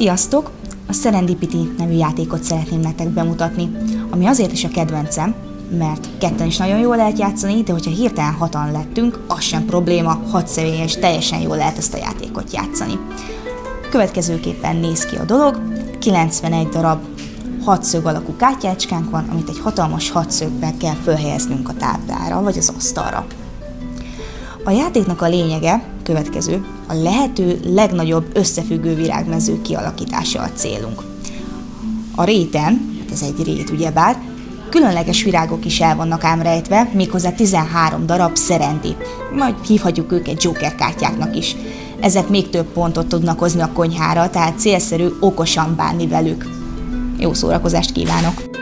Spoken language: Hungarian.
Sziasztok! A Serendipity nevű játékot szeretném nektek bemutatni, ami azért is a kedvencem, mert ketten is nagyon jól lehet játszani, de hogyha hirtelen 6-an lettünk, az sem probléma, 6 személyes, teljesen jól lehet ezt a játékot játszani. Következőképpen néz ki a dolog, 91 darab 6 szög alakú kártyácskánk van, amit egy hatalmas 6 szögbe kell fölhelyeznünk a táblára, vagy az asztalra. A játéknak a lényege, következő, a lehető legnagyobb összefüggő virágmező kialakítása a célunk. A réten, ez egy rét ugyebár, különleges virágok is el vannak ám rejtve, méghozzá 13 darab szerendi, majd hívhatjuk őket Joker kártyáknak is. Ezek még több pontot tudnak hozni a konyhára, tehát célszerű okosan bánni velük. Jó szórakozást kívánok!